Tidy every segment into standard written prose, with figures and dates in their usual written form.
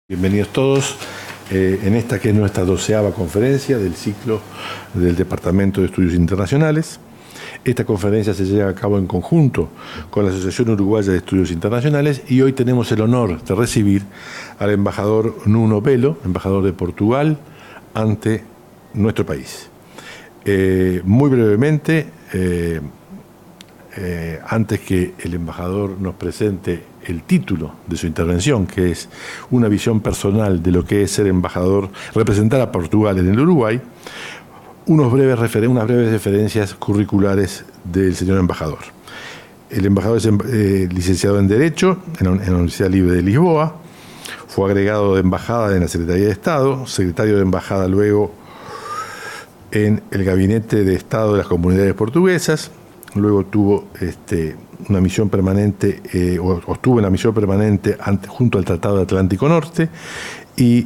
Bienvenidos todos en esta que es nuestra 12ª conferencia del ciclo del Departamento de Estudios Internacionales. Esta conferencia se lleva a cabo en conjunto con la Asociación Uruguaya de Estudios Internacionales y hoy tenemos el honor de recibir al embajador Nuno Belo, embajador de Portugal, ante nuestro país. Muy brevemente, antes que el embajador nos presente el título de su intervención, que es una visión personal de lo que es ser embajador, representar a Portugal en el Uruguay, unas breves referencias curriculares del señor embajador. El embajador es licenciado en Derecho en la Universidad Libre de Lisboa, fue agregado de embajada en la Secretaría de Estado, secretario de embajada luego en el Gabinete de Estado de las Comunidades Portuguesas. Luego tuvo una misión permanente, estuvo en la misión permanente junto al Tratado de Atlántico Norte y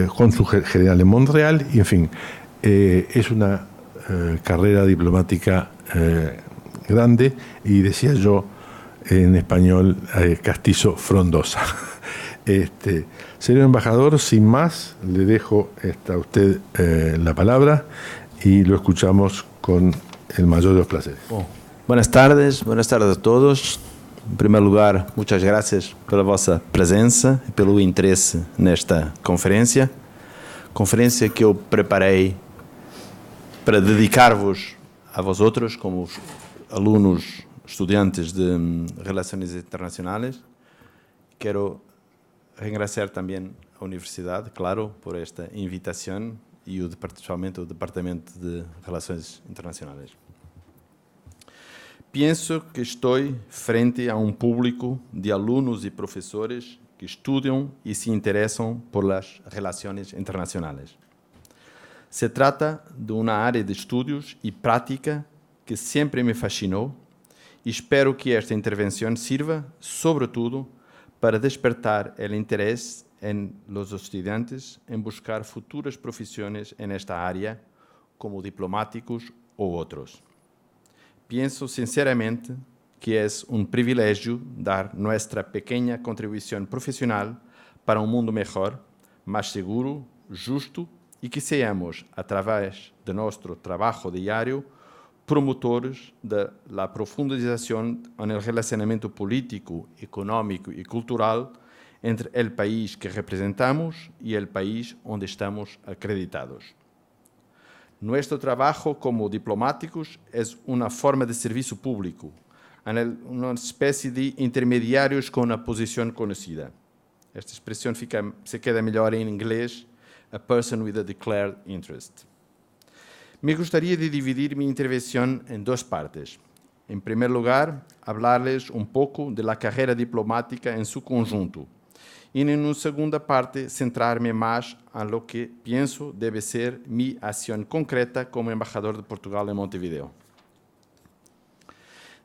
cónsul general en Montreal. Y en fin, es una carrera diplomática grande y decía yo en español castizo frondosa. Señor embajador, sin más, le dejo a usted la palabra y lo escuchamos con el mayor de los placeres. Buenas tardes a todos. Em primeiro lugar, muitas graças pela vossa presença e pelo interesse nesta conferência. Conferência que eu preparei para dedicar-vos a vós outros, como os alunos, estudantes de Relações Internacionais. Quero agradecer também a Universidade, claro, por esta invitação e principalmente o Departamento de Relações Internacionais. Penso que estou frente a um público de alunos e professores que estudam e se interessam por as relações internacionais. Se trata de uma área de estudos e prática que sempre me fascinou e espero que esta intervenção sirva, sobretudo, para despertar o interesse em los estudantes em buscar futuras profissões nesta área, como diplomáticos ou outros. Penso sinceramente que é um privilégio dar nossa pequena contribuição profissional para um mundo melhor, mais seguro, justo e que sejamos, através de nosso trabalho diário, promotores da profundização no relacionamento político, econômico e cultural entre o país que representamos e o país onde estamos acreditados. Nosso trabalho como diplomáticos é uma forma de serviço público, uma espécie de intermediários com a posição conhecida. Esta expressão se queda melhor em inglês, a person with a declared interest. Me gostaria de dividir minha intervenção em duas partes. Em primeiro lugar, falar-lhes um pouco da carreira diplomática em seu conjunto. E, em uma segunda parte, centrar-me mais em lo que penso deve ser minha ação concreta como embajador de Portugal em Montevideo.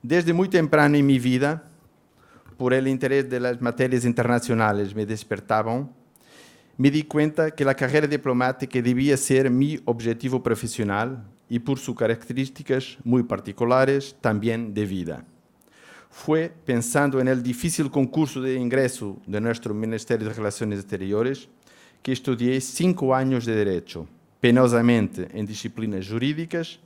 Desde muito temprano em minha vida, por el interesse das matérias internacionais me despertavam, me di conta que a carreira diplomática devia ser meu objetivo profissional e, por suas características muito particulares, também de vida. Foi pensando no difícil concurso de ingresso de nosso Ministério de Relações Exteriores que estudei 5 anos de Direito, penosamente em disciplinas jurídicas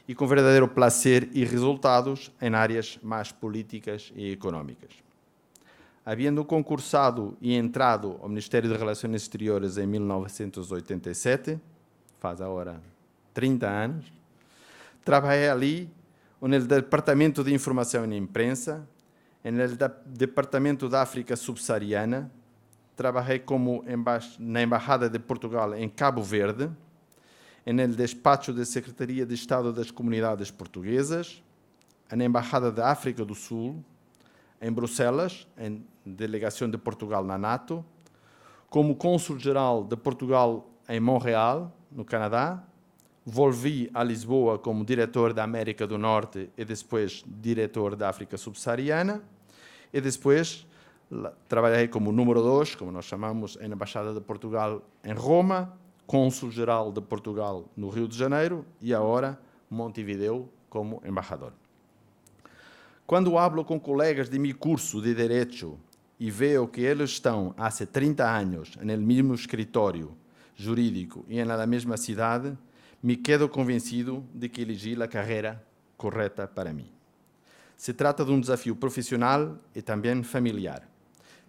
e com verdadeiro prazer e resultados em áreas mais políticas e econômicas. Havendo concursado e entrado ao Ministério de Relações Exteriores em 1987, faz agora 30 anos, trabalhei ali no Departamento de Informação e Imprensa, no Departamento da África Subsaariana, trabalhei na Embaixada de Portugal em Cabo Verde, no Despacho de Secretaria de Estado das Comunidades Portuguesas, na Embaixada da África do Sul, em Bruxelas, em Delegação de Portugal na NATO, como cônsul-geral de Portugal em Montreal, no Canadá. Volvi a Lisboa como diretor da América do Norte e depois diretor da África Subsaariana. E depois trabalhei como número 2, como nós chamamos, na Embaixada de Portugal em Roma, cônsul-geral de Portugal no Rio de Janeiro e agora Montevideo como embaixador. Quando hablo com colegas de meu curso de Direito e veo que eles estão há 30 anos no mesmo escritório jurídico e na mesma cidade, me quedo convencido de que elegi a carreira correta para mim. Se trata de um desafio profissional e também familiar.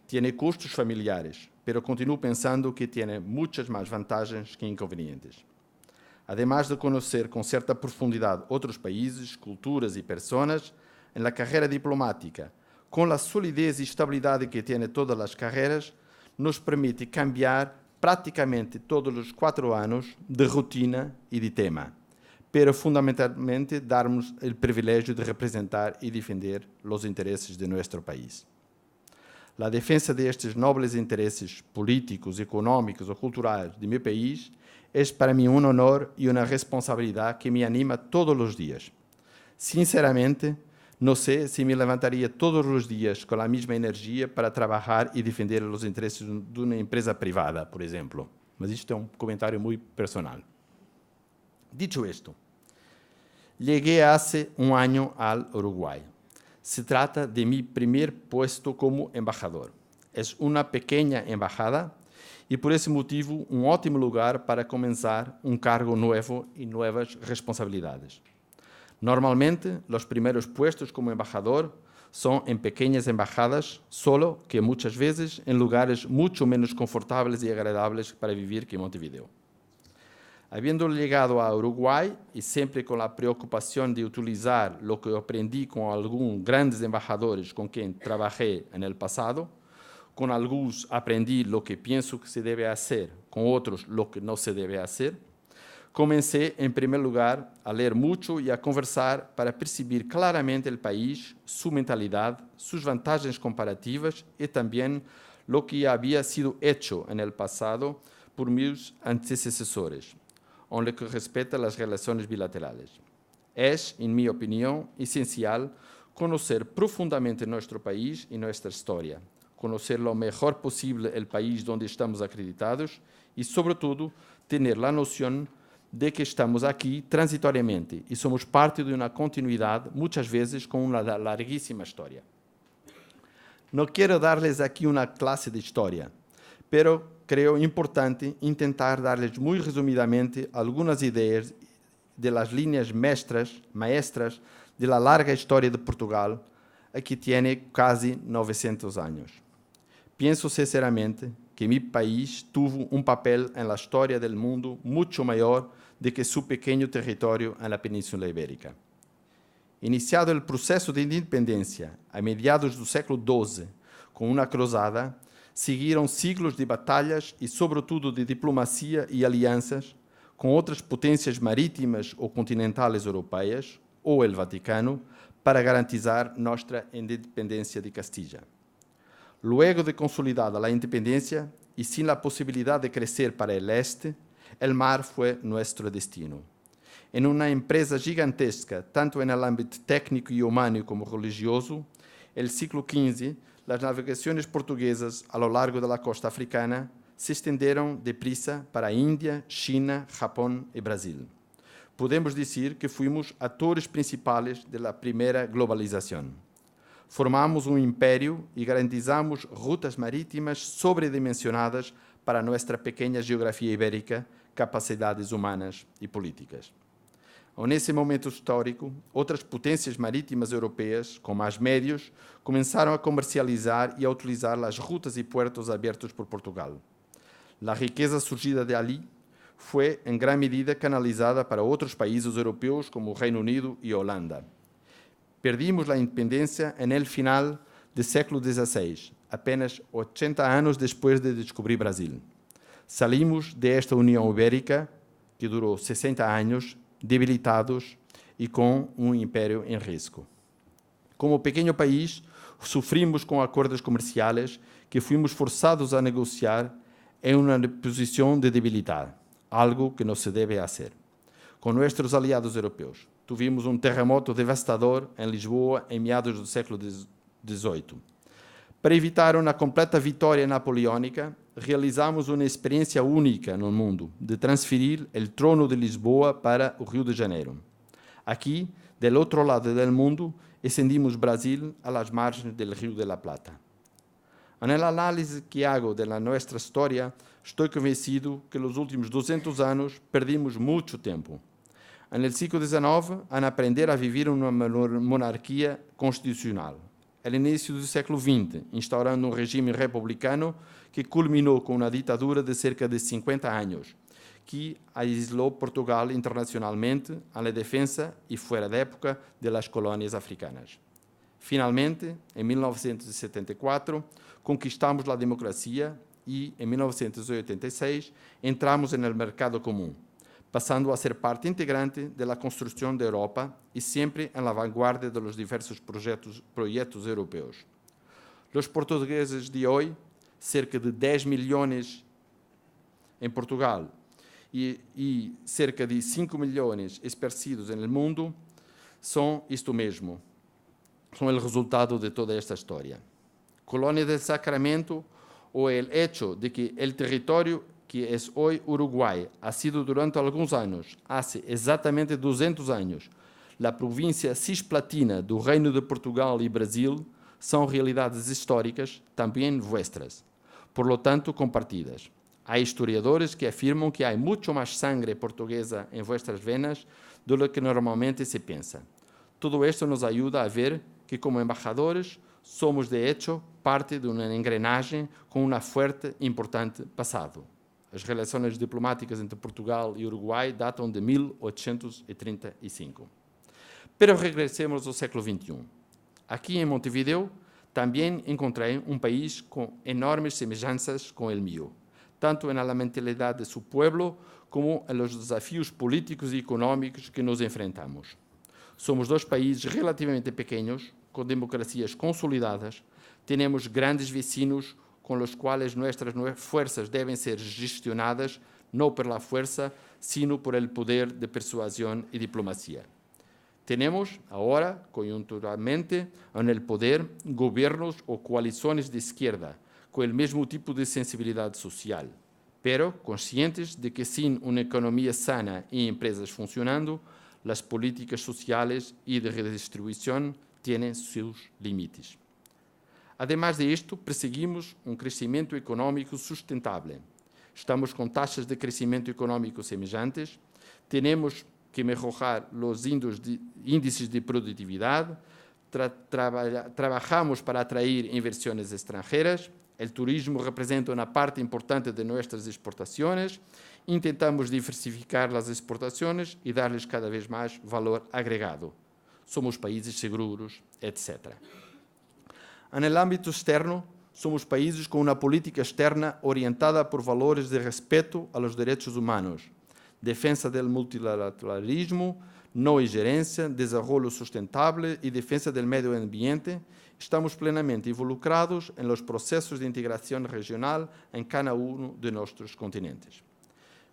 Tem custos familiares, mas continuo pensando que tem muitas mais vantagens que inconvenientes. Además de conhecer com certa profundidade outros países, culturas e pessoas, na carreira diplomática, com a solidez e estabilidade que tem todas as carreiras, nos permite cambiar praticamente todos os 4 anos de rotina e de tema, pero fundamentalmente darmos o privilégio de representar e defender os interesses de nosso país. A defesa destes nobres interesses políticos, econômicos ou culturais de meu país é para mim um honor e uma responsabilidade que me anima todos os dias. Sinceramente, não sei se me levantaria todos os dias com a mesma energia para trabalhar e defender os interesses de uma empresa privada, por exemplo. Mas isto é um comentário muito personal. Dicho esto, llegué hace un año al Uruguay. Se trata de mi primer puesto como embajador. Es una pequeña embajada y por ese motivo un ótimo lugar para comenzar un cargo nuevo y nuevas responsabilidades. Normalmente, los primeros puestos como embajador son en pequeñas embajadas, solo que muchas veces en lugares mucho menos confortables y agradables para vivir que Montevideo. Habiendo llegado a Uruguay y siempre con la preocupación de utilizar lo que aprendí con algunos grandes embajadores con quien trabajé en el pasado, con algunos aprendí lo que pienso que se debe hacer, con otros lo que no se debe hacer, comencé en primer lugar a leer mucho y a conversar para percibir claramente el país, su mentalidad, sus vantagens comparativas y también lo que había sido hecho en el pasado por mis antecesores, en lo que respecta a las relaciones bilaterales. Es, en mi opinión, esencial conocer profundamente nuestro país y nuestra historia, conocer lo mejor posible el país donde estamos acreditados y, sobre todo, tener la noción de que estamos aquí transitoriamente y somos parte de una continuidad, muchas veces con una larguísima historia. No quiero darles aquí una clase de historia, pero creo importante intentar darles muy resumidamente algunas ideas de las líneas maestras de la larga historia de Portugal, que tiene casi 900 años. Pienso sinceramente que mi país tuvo un papel en la historia del mundo mucho mayor de que su pequeño territorio en la península ibérica. Iniciado el proceso de independencia a mediados del século XII con una cruzada, seguiram siglos de batalhas e, sobretudo, de diplomacia e alianças com outras potências marítimas ou continentais europeias, ou o Vaticano, para garantizar nossa independência de Castilla. Luego de consolidada a independência e sem a possibilidade de crescer para o este, o mar foi nosso destino. Em uma empresa gigantesca, tanto no âmbito técnico e humano como religioso, el siglo XV, as navegações portuguesas a lo largo da costa africana se estenderam deprisa para a Índia, China, Japão e Brasil. Podemos dizer que fomos atores principais da primeira globalização. Formamos um império e garantizamos rutas marítimas sobredimensionadas para nossa pequena geografia ibérica, capacidades humanas e políticas. Nesse momento histórico, outras potências marítimas europeias, com mais médios, começaram a comercializar e a utilizar as rutas e portos abertos por Portugal. A riqueza surgida de ali foi, em grande medida, canalizada para outros países europeus, como o Reino Unido e a Holanda. Perdimos a independência no final do século XVI, apenas 80 anos depois de descobrir Brasil. Salimos desta União Ibérica, que durou 60 anos, debilitados e com um império em risco. Como pequeno país, sofrimos com acordos comerciais que fomos forçados a negociar em uma posição de debilidade, algo que não se deve fazer. Com nossos aliados europeus, tivemos um terremoto devastador em Lisboa em meados do século XVIII. Para evitar uma completa vitória napoleônica, realizamos uma experiência única no mundo de transferir o trono de Lisboa para o Rio de Janeiro. Aqui, do outro lado do mundo, extendimos Brasil às margens do Rio de la Plata. En la análise que hago de nossa história, estou convencido que nos últimos 200 anos perdimos muito tempo. No século XIX, em aprender a viver uma monarquia constitucional. No início do século XX, instaurando regime republicano que culminou com uma ditadura de cerca de 50 anos, que aislou Portugal internacionalmente na defesa e fora da época das colônias africanas. Finalmente, em 1974, conquistamos a democracia e, em 1986, entramos no mercado comum, passando a ser parte integrante da construção da Europa e sempre na vanguarda dos diversos projetos europeus. Os portugueses de hoje, cerca de 10 milhões em Portugal e cerca de 5 milhões esparcidos no mundo, são isto mesmo, são o resultado de toda esta história. Colônia del Sacramento, o el hecho de que el território que é hoje Uruguai ha sido durante alguns anos, há exatamente 200 anos, a província cisplatina do Reino de Portugal e Brasil, são realidades históricas também vuestras, por lo tanto compartidas. Há historiadores que afirmam que há muito mais sangre portuguesa em vuestras venas do que normalmente se pensa. Tudo isto nos ajuda a ver que, como embajadores, somos, de hecho, parte de uma engrenagem com um forte e importante passado. As relações diplomáticas entre Portugal e Uruguai datam de 1835. Pero regressemos ao século XXI. Aqui em Montevideo também encontrei um país com enormes semelhanças com o meu, tanto na mentalidade de seu povo como nos desafios políticos e econômicos que nos enfrentamos. Somos dois países relativamente pequenos, com democracias consolidadas, temos grandes vecinos com os quais nossas forças devem ser gestionadas não pela força, sino por el poder de persuasão e diplomacia. Temos, agora, conjunturalmente, no poder, governos ou coalições de esquerda, com o mesmo tipo de sensibilidade social, pero conscientes de que sem uma economia sana e empresas funcionando, as políticas sociais e de redistribuição têm seus limites. Ademais de isto, perseguimos um crescimento econômico sustentável. Estamos com taxas de crescimento econômico semelhantes, temos que melhorar os índices de produtividade, trabalhamos para atrair inversões estrangeiras, o turismo representa uma parte importante de nossas exportações, intentamos diversificar as exportações e dar-lhes cada vez mais valor agregado. Somos países seguros, etc. No âmbito externo, somos países com uma política externa orientada por valores de respeito aos direitos humanos, defesa do multilateralismo, não ingerência, desenvolvimento sustentável e defesa do meio ambiente. Estamos plenamente involucrados em los processos de integração regional em cada um de nossos continentes.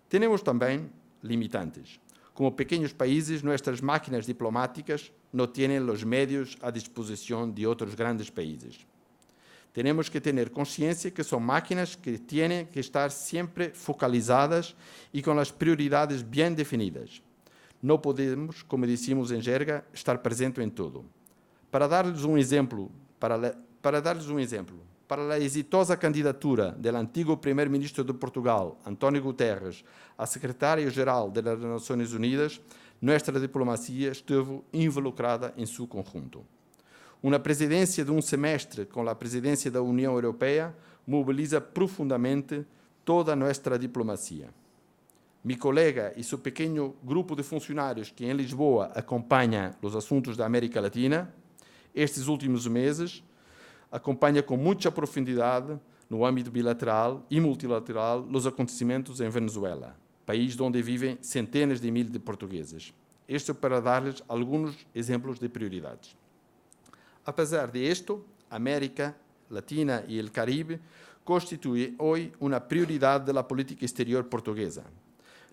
Temos também limitantes. Como pequenos países, nossas máquinas diplomáticas não têm os meios à disposição de outros grandes países. Temos que ter consciência que são máquinas que têm que estar sempre focalizadas e com as prioridades bem definidas. Não podemos, como dissemos em jerga, estar presente em tudo. Para dar-lhes um exemplo, para a exitosa candidatura do antigo primeiro-ministro de Portugal, António Guterres, a secretário-geral das Nações Unidas, nossa diplomacia esteve involucrada em seu conjunto. Uma presidência de um semestre com a presidência da União Europeia mobiliza profundamente toda a nossa diplomacia. Meu colega e seu pequeno grupo de funcionários que em Lisboa acompanha os assuntos da América Latina, estes últimos meses, acompanha com muita profundidade, no âmbito bilateral e multilateral, os acontecimentos em Venezuela, país onde vivem centenas de mil de portugueses. Isto para dar-lhes alguns exemplos de prioridades. Apesar de isto, a América Latina e o Caribe constituem hoje uma prioridade da política exterior portuguesa.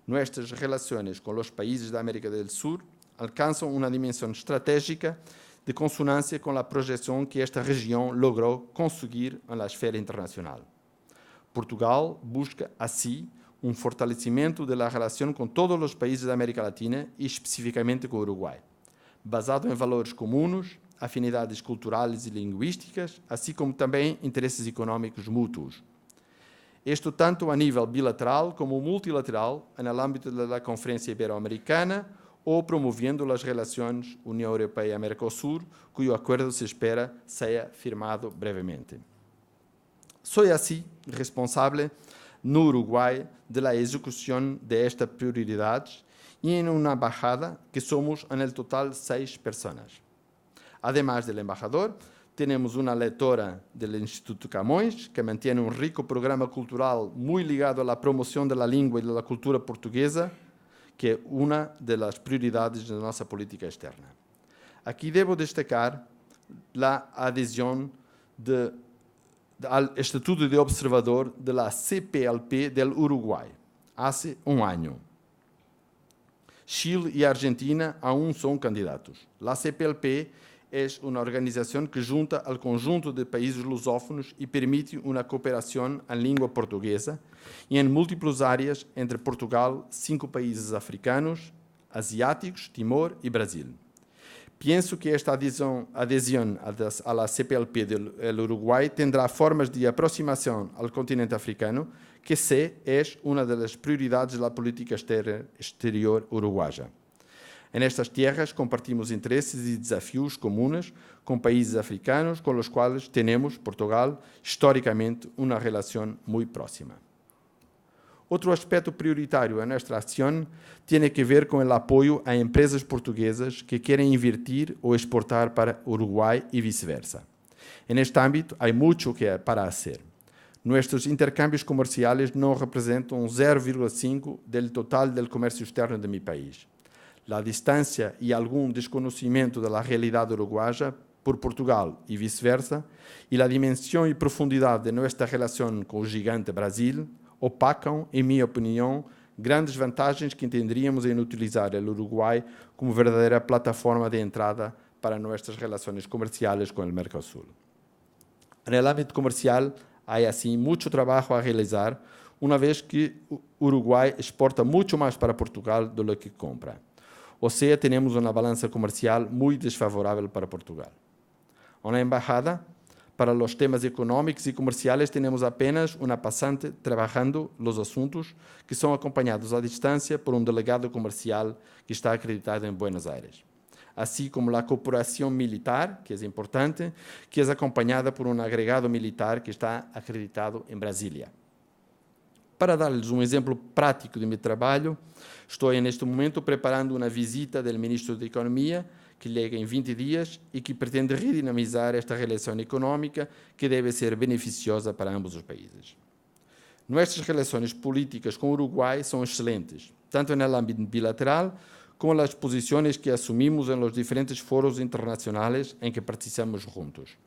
Nossas relações com os países da América do Sul alcançam uma dimensão estratégica de consonância com a projeção que esta região logrou conseguir na esfera internacional. Portugal busca, assim, um fortalecimento da relação com todos os países da América Latina e especificamente com o Uruguai, basado em valores comuns, afinidades culturais e linguísticas, assim como também interesses económicos mútuos. Isto tanto a nível bilateral como multilateral, no âmbito da Conferência Ibero-Americana, ou promovendo as relações União Europeia-Mercosul, cujo acordo se espera seja firmado brevemente. Sou assim responsável no Uruguai da execução destas prioridades e em uma embajada que somos, no total, 6 pessoas. Además do embajador, temos uma leitora do Instituto Camões, que mantém rico programa cultural muito ligado à promoção da língua e da cultura portuguesa, que é uma das prioridades da nossa política externa. Aqui devo destacar a adesão ao Estatuto de Observador da CPLP do Uruguai, há um ano. Chile e Argentina aún são candidatos. A CPLP é uma organização que junta ao conjunto de países lusófonos e permite uma cooperação em língua portuguesa e em múltiplas áreas entre Portugal, 5 países africanos, asiáticos, Timor e Brasil. Penso que esta adesão à CPLP do Uruguai terá formas de aproximação ao continente africano, que é uma das prioridades da política exterior uruguaia. Nestas terras compartimos interesses e desafios comuns com países africanos com os quais temos, Portugal, historicamente uma relação muito próxima. Outro aspecto prioritário em nossa ação tem a ver com o apoio a empresas portuguesas que querem invertir ou exportar para o Uruguai e vice-versa. Neste âmbito, há muito para fazer. Nossos intercâmbios comerciais não representam 0,5% do total do comércio externo de meu país. A distância e algum desconhecimento da realidade uruguaia por Portugal e vice-versa, e a dimensão e profundidade de nossa relação com o gigante Brasil, opacam, em minha opinião, grandes vantagens que entenderíamos em utilizar o Uruguai como verdadeira plataforma de entrada para nossas relações comerciais com o Mercosul. No âmbito comercial, há assim muito trabalho a realizar, uma vez que o Uruguai exporta muito mais para Portugal do que compra. Ou seja, temos uma balança comercial muito desfavorável para Portugal. Na embajada, para os temas econômicos e comerciais, temos apenas uma passante trabalhando os assuntos que são acompanhados à distância por um delegado comercial que está acreditado em Buenos Aires. Assim como a cooperação militar, que é importante, que é acompanhada por um agregado militar que está acreditado em Brasília. Para dar-lhes um exemplo prático de meu trabalho, estou neste momento preparando uma visita do Ministro da Economia, que chega em 20 dias e que pretende redinamizar esta relação econômica que deve ser beneficiosa para ambos os países. Nossas relações políticas com o Uruguai são excelentes, tanto no âmbito bilateral como nas posições que assumimos em los diferentes foros internacionais em que participamos juntos.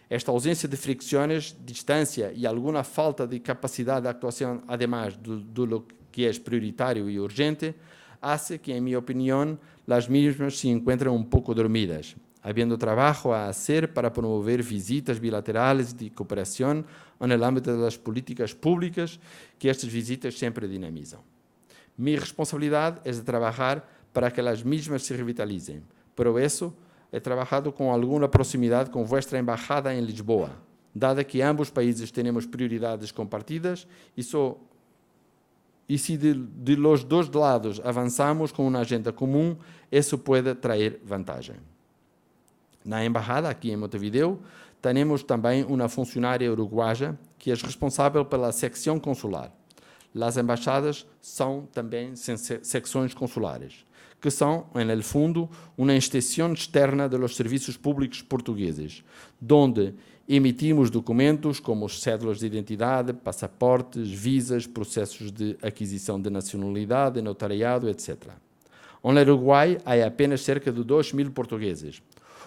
Esta ausência de fricções, distância e alguma falta de capacidade de atuação, además do que é prioritário e urgente, hace que, em minha opinião, as mesmas se encontram um pouco dormidas, havendo trabalho a fazer para promover visitas bilaterais de cooperação no âmbito das políticas públicas que estas visitas sempre dinamizam. Minha responsabilidade é de trabalhar para que as mesmas se revitalizem. Por isso, he trabalhado com alguma proximidade com vossa embajada em Lisboa, dada que ambos países temos prioridades compartidas e se de los dois lados avançamos com uma agenda comum, isso pode trazer vantagem. Na embajada, aqui em Montevideo, temos também uma funcionária uruguaia que é responsável pela secção consular. As embaixadas são também secções consulares, que são, no fundo, uma extensão externa dos serviços públicos portugueses, onde emitimos documentos como cédulas de identidade, passaportes, visas, processos de aquisição de nacionalidade, notariado, etc. No Uruguai, há apenas cerca de 2.000 portugueses,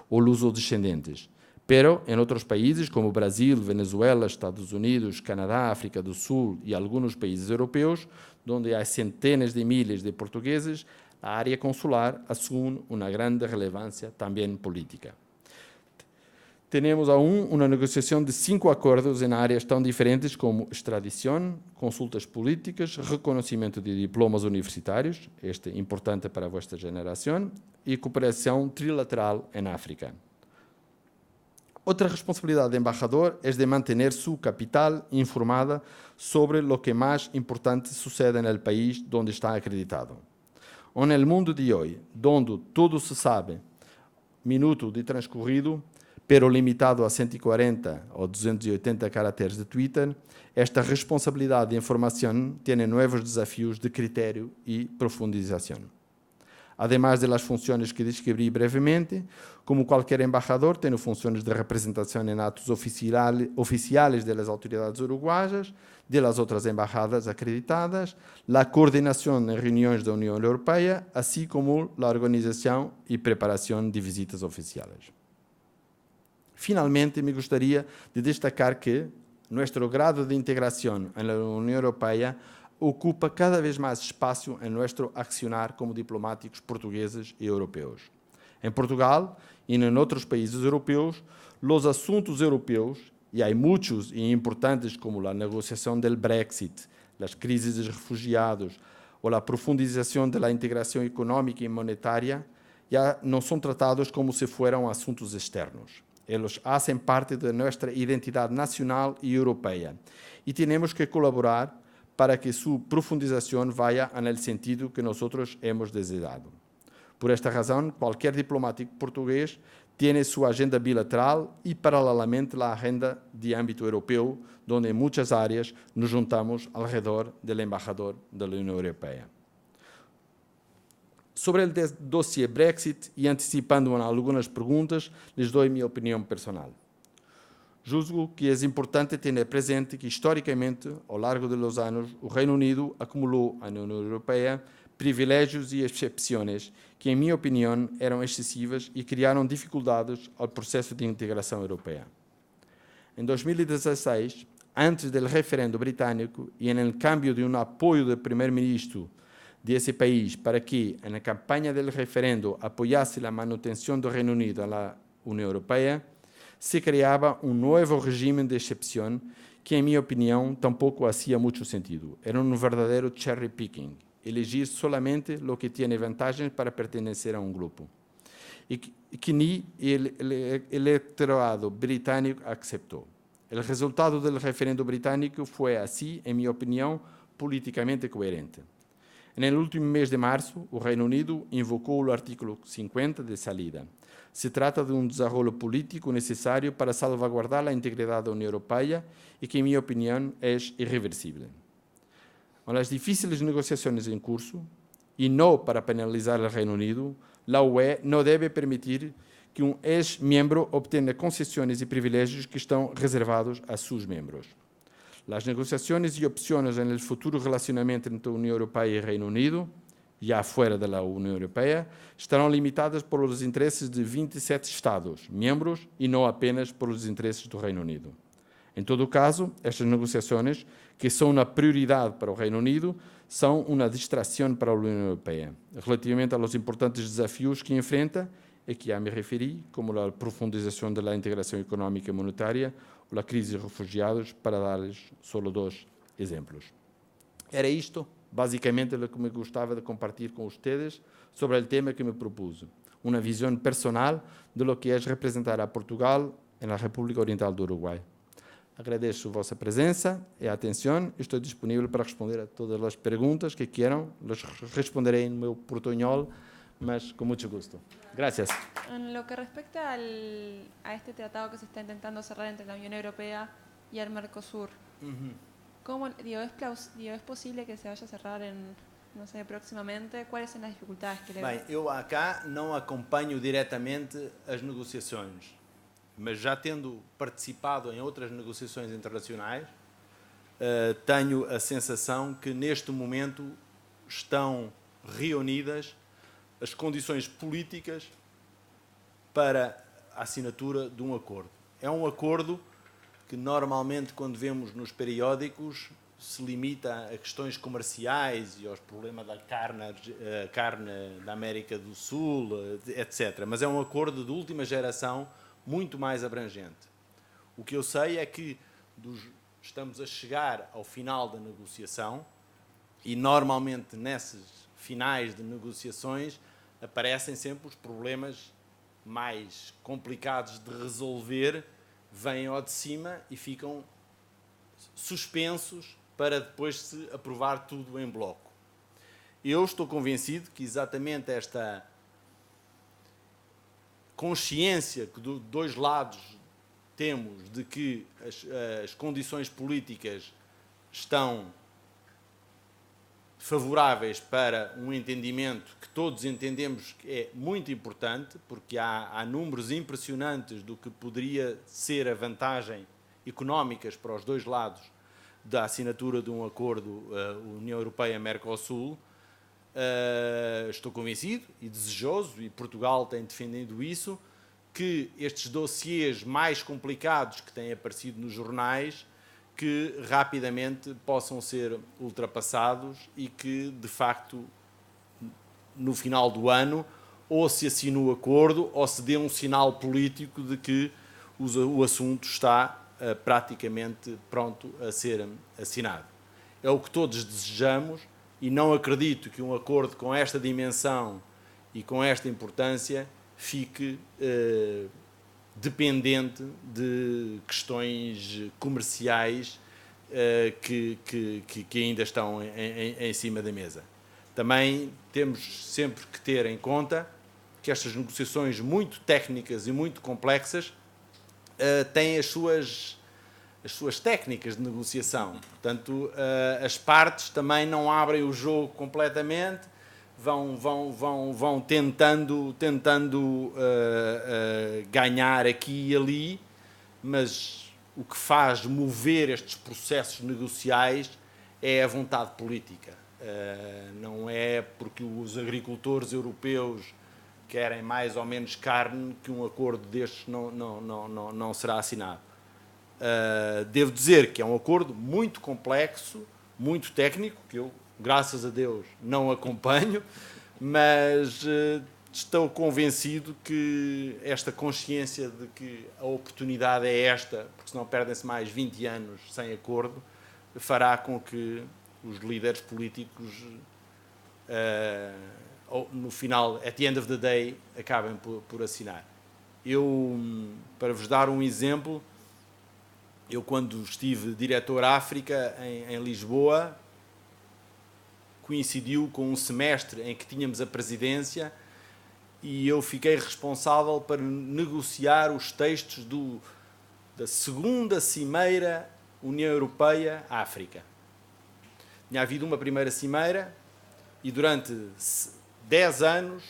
ou luso-descendentes, pero em outros países como Brasil, Venezuela, Estados Unidos, Canadá, África do Sul e alguns países europeus, onde há centenas de milhares de portugueses, a área consular assume uma grande relevância também política. Temos aún uma negociação de 5 acordos em áreas tão diferentes como extradição, consultas políticas, reconhecimento de diplomas universitários, este é importante para a vossa geração, e cooperação trilateral em África. Otra responsabilidad del embajador es de mantener su capital informada sobre lo que más importante sucede en el país donde está acreditado. En el mundo de hoy, donde todo se sabe, minuto de transcorrido, pero limitado a 140 ou 280 caracteres de Twitter, esta responsabilidade de informação tem novos desafios de critério e profundização. Además de las funciones que describí brevemente, como cualquier embajador, tiene funciones de representación en actos oficiales de las autoridades uruguayas, de las otras embajadas acreditadas, la coordinación en reuniones de la Unión Europea, así como la organización y preparación de visitas oficiales. Finalmente, me gustaría de destacar que nuestro grado de integración en la Unión Europea ocupa cada vez más espacio en nuestro accionar como diplomáticos portugueses y europeos. En Portugal y en otros países europeos, los asuntos europeos, y hay muchos y importantes como la negociación del Brexit, las crisis de refugiados o la profundización de la integración económica y monetaria, ya no son tratados como si fueran asuntos externos. Ellos hacen parte de nuestra identidad nacional y europea y tenemos que colaborar para que su profundización vaya en el sentido que nosotros hemos deseado. Por esta razón, cualquier diplomático portugués tiene su agenda bilateral y paralelamente la agenda de ámbito europeo, donde en muchas áreas nos juntamos alrededor del embajador de la Unión Europea. Sobre el dossier Brexit y anticipando algunas preguntas, les doy mi opinión personal. Julgo que é importante ter presente que, historicamente, ao largo dos anos, o Reino Unido acumulou à União Europeia privilégios e excepções que, em minha opinião, eram excessivas e criaram dificuldades ao processo de integração europeia. Em 2016, antes do referendo britânico e no cambio de apoio do primeiro-ministro desse país para que, na campanha do referendo, apoiasse a manutenção do Reino Unido na União Europeia, se criava novo regime de exceção que, em minha opinião, tampouco fazia muito sentido. Era verdadeiro cherry picking, elegir solamente o que tinha vantagens para pertencer a grupo. E que nem o eleitorado britânico aceitou. O resultado do referendo britânico foi, assim, em minha opinião, politicamente coerente. No último mês de março, o Reino Unido invocou o artículo 50 de salida. Se trata de desenvolvimento político necessário para salvaguardar a integridade da União Europeia e que, em minha opinião, é irreversível. Com as difíceis negociações em curso, e não para penalizar o Reino Unido, a UE não deve permitir que ex-membro obtenha concessões e privilégios que estão reservados a seus membros. As negociações e opções no futuro relacionamento entre a União Europeia e o Reino Unido, já fora da União Europeia, estarão limitadas por os interesses de 27 Estados membros e não apenas por os interesses do Reino Unido. Em todo caso, estas negociações, que são uma prioridade para o Reino Unido, são uma distração para a União Europeia, relativamente aos importantes desafios que enfrenta e que já me referi, como a profundização da integração económica e monetária ou a crise de refugiados, para dar-lhes só 2 exemplos. Era isto basicamente o que me gostava de compartilhar com vocês sobre o tema que me propus. Uma visão personal de lo que é representar a Portugal na República Oriental do Uruguai. Agradeço a vossa presença e a atenção. Estou disponível para responder a todas as perguntas que queiram. Las responderei no meu portuñol, mas con mucho gusto. Gracias. En lo que respecta a este tratado que se está intentando cerrar entre la Unión Europea y el Mercosur, ¿cómo, es posible que se vaya a cerrar no sé, próximamente? ¿Cuáles son las dificultades que le ven? Bem, eu acá não acompanho diretamente as negociações, mas já tendo participado em outras negociações internacionais, tenho a sensação que neste momento estão reunidas as condições políticas para a assinatura de um acordo. É um acordo que normalmente, quando vemos nos periódicos, se limita a questões comerciais e aos problemas da carne da América do Sul, etc. Mas é um acordo de última geração muito mais abrangente. O que eu sei é que estamos a chegar ao final da negociação e, normalmente, nesses finais de negociações, aparecem sempre os problemas mais complicados de resolver vêm ao de cima e ficam suspensos para depois se aprovar tudo em bloco. Eu estou convencido que exatamente esta consciência que dos dois lados temos de que as condições políticas estão favoráveis para um entendimento que todos entendemos que é muito importante, porque há números impressionantes do que poderia ser a vantagem económicas para os dois lados da assinatura de um acordo União Europeia-Mercosul. Estou convencido e desejoso, e Portugal tem defendido isso, que estes dossiês mais complicados que têm aparecido nos jornais que rapidamente possam ser ultrapassados e que, de facto, no final do ano, ou se assine o acordo ou se dê um sinal político de que o assunto está praticamente pronto a ser assinado. É o que todos desejamos e não acredito que um acordo com esta dimensão e com esta importância fique dependente de questões comerciais que ainda estão em cima da mesa. Também temos sempre que ter em conta que estas negociações muito técnicas e muito complexas têm as suas técnicas de negociação. Portanto, as partes também não abrem o jogo completamente, vão tentando ganhar aqui e ali, mas o que faz mover estes processos negociais é a vontade política. Não é porque os agricultores europeus querem mais ou menos carne que um acordo destes não será assinado. Devo dizer que é um acordo muito complexo, muito técnico, que eu, graças a Deus, não acompanho, mas estou convencido que esta consciência de que a oportunidade é esta, porque senão perdem-se mais 20 anos sem acordo, fará com que os líderes políticos, no final, at the end of the day, acabem por assinar. Para vos dar um exemplo, eu quando estive diretor África em Lisboa, coincidiu com um semestre em que tínhamos a presidência e eu fiquei responsável para negociar os textos da segunda cimeira União Europeia-África. Tinha havido uma primeira cimeira e durante 10 anos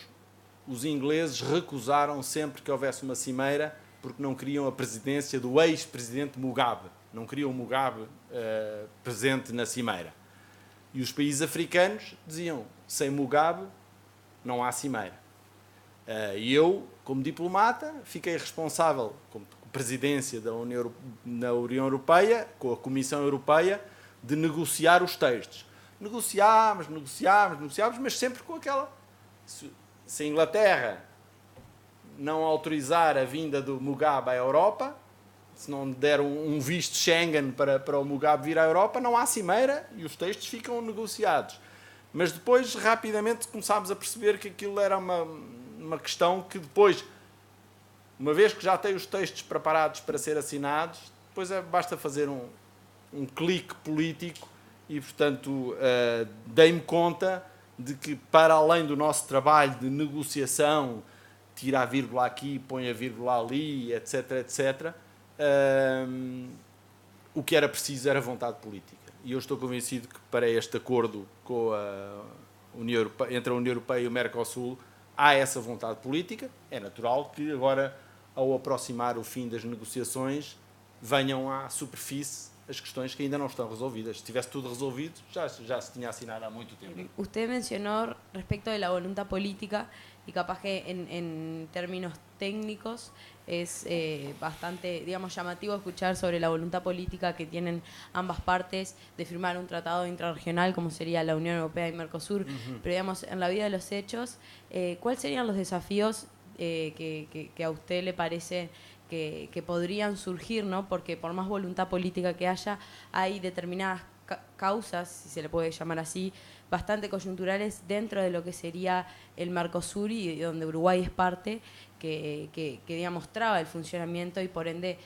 os ingleses recusaram sempre que houvesse uma cimeira porque não queriam a presidência do ex-presidente Mugabe. Não queriam o Mugabe presente na cimeira. E os países africanos diziam, sem Mugabe não há cimeira. E eu, como diplomata, fiquei responsável, como presidência da União Europeia, com a Comissão Europeia, de negociar os textos. Negociámos, mas sempre com aquela... Se a Inglaterra não autorizar a vinda do Mugabe à Europa, se não der um visto Schengen para o Mugabe vir à Europa, não há cimeira e os textos ficam negociados. Mas depois, rapidamente, começámos a perceber que aquilo era uma questão que depois, uma vez que já tem os textos preparados para ser assinados, depois basta fazer um clique político e, portanto, dei-me conta de que, para além do nosso trabalho de negociação, tira a vírgula aqui, põe a vírgula ali, etc., etc., o que era preciso era vontade política. E eu estou convencido que para este acordo com entre a União Europeia e o Mercosul há essa vontade política. É natural que agora, ao aproximar o fim das negociações, venham à superfície as questões que ainda não estão resolvidas. Se tivesse tudo resolvido, já se tinha assinado há muito tempo. Usted mencionó respecto de la voluntad política y capaz que en términos técnicos es bastante, digamos, llamativo escuchar sobre la voluntad política que tienen ambas partes de firmar un tratado intrarregional como sería la Unión Europea y Mercosur, pero digamos, en la vida de los hechos, ¿cuáles serían los desafíos que a usted le parece que podrían surgir, ¿no? Porque por más voluntad política que haya, hay determinadas causas, si se le puede llamar así, bastante coyunturales dentro de lo que sería el Mercosur y donde Uruguay es parte, que digamos, traba el funcionamiento y por ende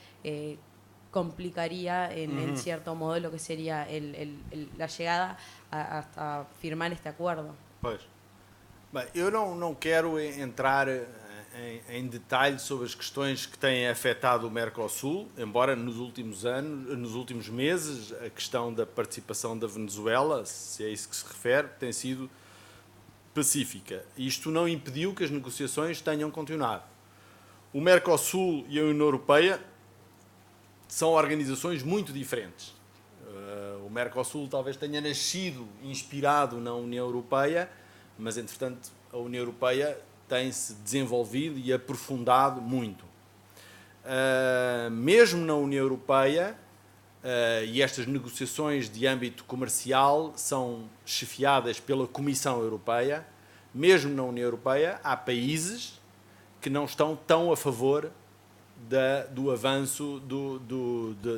complicaría en cierto modo lo que sería la llegada hasta firmar este acuerdo. Pois. Bem, eu não quero entrar em detalhe sobre as questões que têm afetado o Mercosul, embora nos últimos meses, a questão da participação da Venezuela, se é isso que se refere, tem sido pacífica. Isto não impediu que as negociações tenham continuado. O Mercosul e a União Europeia são organizações muito diferentes. O Mercosul talvez tenha nascido inspirado na União Europeia, mas, entretanto, a União Europeia tem-se desenvolvido e aprofundado muito. Mesmo na União Europeia, e estas negociações de âmbito comercial são chefiadas pela Comissão Europeia, mesmo na União Europeia há países que não estão tão a favor do avanço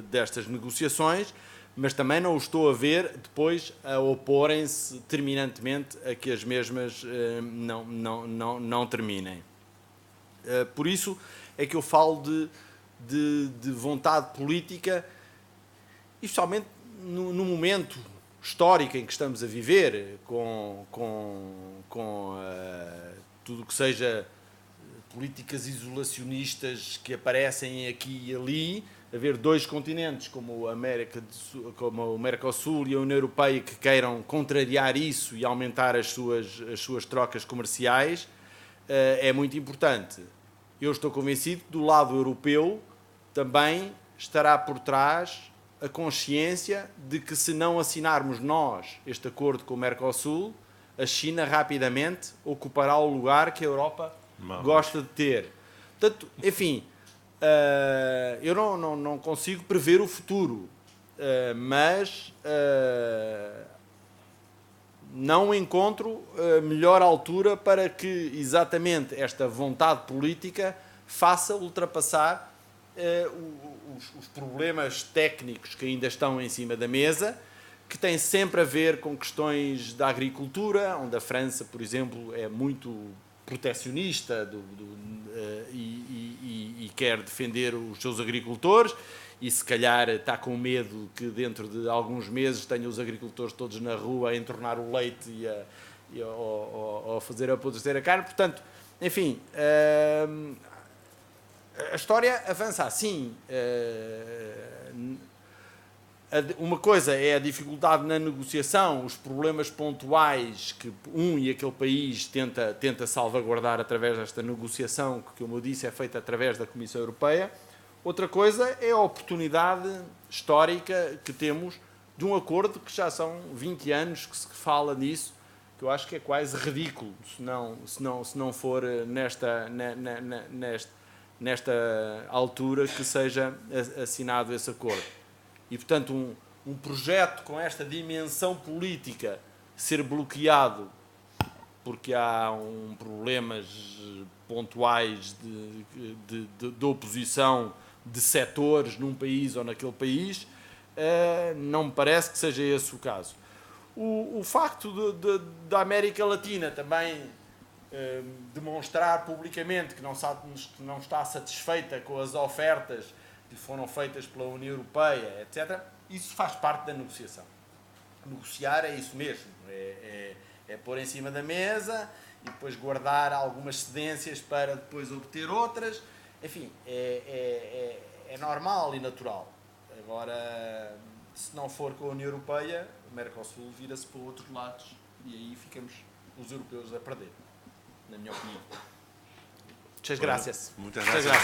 destas negociações, mas também não o estou a ver depois a oporem-se terminantemente a que as mesmas não terminem. Por isso é que eu falo de vontade política, e especialmente no momento histórico em que estamos a viver, com tudo o que seja políticas isolacionistas que aparecem aqui e ali, haver dois continentes como o Mercosul e a União Europeia que queiram contrariar isso e aumentar as suas trocas comerciais, é muito importante. Eu estou convencido que do lado europeu também estará por trás a consciência de que, se não assinarmos nós este acordo com o Mercosul, a China rapidamente ocupará o lugar que a Europa gosta de ter. Portanto, enfim, eu não consigo prever o futuro, mas não encontro a melhor altura para que exatamente esta vontade política faça ultrapassar os problemas técnicos que ainda estão em cima da mesa, que têm sempre a ver com questões da agricultura, onde a França, por exemplo, é muito protecionista e quer defender os seus agricultores, e se calhar está com medo que dentro de alguns meses tenha os agricultores todos na rua a entornar o leite ou a fazer a produzir a carne. Portanto, enfim, a história avança assim. Uma coisa é a dificuldade na negociação, os problemas pontuais que e aquele país tenta salvaguardar através desta negociação, que, como eu disse, é feita através da Comissão Europeia. Outra coisa é a oportunidade histórica que temos de um acordo que já são 20 anos que se fala nisso, que eu acho que é quase ridículo se não for nesta altura que seja assinado esse acordo. E, portanto, um projeto com esta dimensão política ser bloqueado porque há problemas pontuais de oposição de setores num país ou naquele país, não me parece que seja esse o caso. O facto da América Latina também demonstrar publicamente que não está satisfeita com as ofertas que foram feitas pela União Europeia, etc., isso faz parte da negociação. Negociar é isso mesmo, é pôr em cima da mesa e depois guardar algumas cedências para depois obter outras. Enfim, é normal e natural. Agora, se não for com a União Europeia, o Mercosul vira-se para outros lados e aí ficamos os europeus a perder, na minha opinião. Muchas gracias. Muchas gracias.